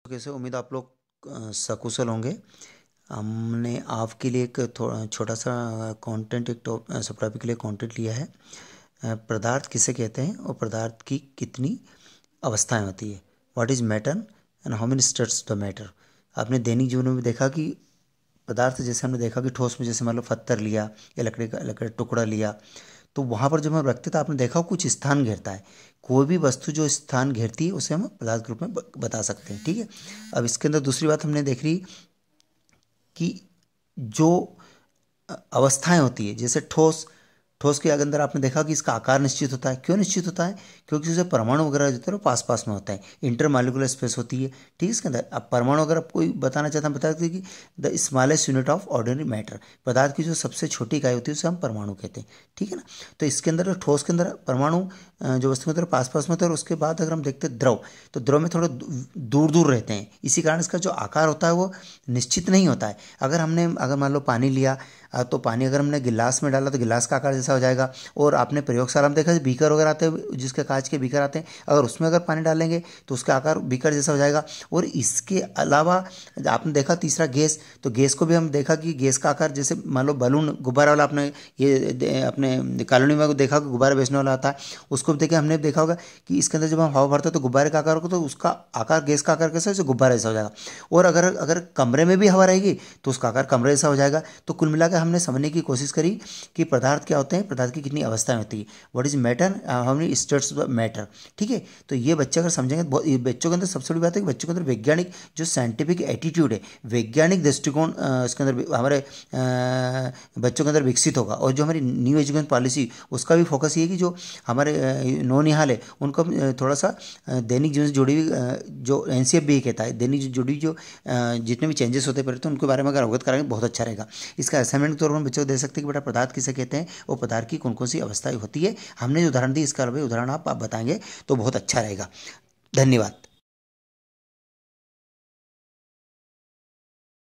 कैसे उम्मीद आप लोग सकुशल होंगे। हमने आपके लिए एक छोटा सा कंटेंट एक सब टॉपिक के लिए कंटेंट लिया है। पदार्थ किसे कहते हैं और पदार्थ की कितनी अवस्थाएं होती है। What is matter and how many states the matter. आपने दैनिक जीवन में देखा कि पदार्थ जैसे हमने देखा कि ठोस में जैसे मान लो पत्थर लिया या लकड़ी टुकड़ा लिया, तो वहाँ पर जब हम रखते तो आपने देखा कुछ स्थान घेरता है। कोई भी वस्तु जो स्थान घेरती है उसे हम पदार्थ के रूप में बता सकते हैं। ठीक है। अब इसके अंदर दूसरी बात हमने देख रही कि जो अवस्थाएं होती है, जैसे ठोस ठोस के अंदर आपने देखा कि इसका आकार निश्चित होता है। क्यों निश्चित होता है? क्योंकि उसे परमाणु वगैरह जो होते हैं वो पास पास में होता है, इंटरमॉलिक्यूलर स्पेस होती है। ठीक है। इसके अंदर अब परमाणु अगर आप कोई बताना चाहते हैं, बता सकते हैं कि the smallest unit of ordinary matter, पदार्थ की जो सबसे छोटी इकाई होती है उसे हम परमाणु कहते हैं। ठीक है ना। तो इसके अंदर ठोस के अंदर परमाणु जो वस्तु के अंदर पास पास में होता है, और उसके बाद अगर हम देखते हैं द्रव, तो द्रव में थोड़े दूर दूर रहते हैं। इसी कारण इसका जो आकार होता है वो निश्चित नहीं होता है। अगर मान लो पानी लिया, तो पानी अगर हमने गिलास में डाला तो गिलास का आकार जैसा हो जाएगा। और आपने प्रयोगशाला में देखा बीकर वगैरह आते हैं, जिसके कांच के बीकर आते हैं, अगर उसमें अगर पानी डालेंगे तो उसका आकार बीकर जैसा हो जाएगा। और इसके अलावा आपने देखा तीसरा गैस, तो गैस को भी हम देखा कि गैस का आकार जैसे मान लो बलून गुब्बारा वाला, आपने ये अपने कॉलोनी में देखा कि गुब्बारा बेचने वाला आता है, उसको भी देखे हमने देखा होगा कि इसके अंदर जब हम हवा भरते हैं तो गुब्बारे का आकार होगा, तो उसका आकार गैस का आकार कैसा है, गुब्बारा जैसा हो जाएगा। और अगर कमरे में भी हवा रहेगी तो उसका आकार कमरे जैसा हो जाएगा। तो कुल मिलाकर हमने समझने की कोशिश करी कि पदार्थ क्या होते हैं, पदार्थ की कितनी अवस्थाएं होती है, what is matter, how many states of matter. ठीक है। तो ये बच्चे अगर समझेंगे तो ये बच्चों के अंदर सबसे बड़ी बात है कि बच्चों के अंदर वैज्ञानिक जो साइंटिफिक एटीट्यूड है, वैज्ञानिक दृष्टिकोण इसके अंदर हमारे बच्चों के अंदर विकसित होगा। और जो हमारी न्यू एजुकेशन पॉलिसी, उसका भी फोकस ये है कि जो हमारे नौनिहाल है उनको थोड़ा सा दैनिक जीवन से जुड़ी हुई जो एनसीएफ भी कहता है, दैनिक जो जुड़ी जो जितने भी चेंजेस होते हैं उनके बारे में अगर अवगत कराएंगे बहुत अच्छा रहेगा। इसका असाइनमेंट के तौर पर बच्चों को दे सकते हैं कि बेटा पदार्थ किसे कहते हैं और पदार्थ की कौन कौन सी अवस्थाएं होती है। हमने जो उदाहरण दी, इसका उदाहरण आप बताएंगे तो बहुत अच्छा रहेगा। धन्यवाद।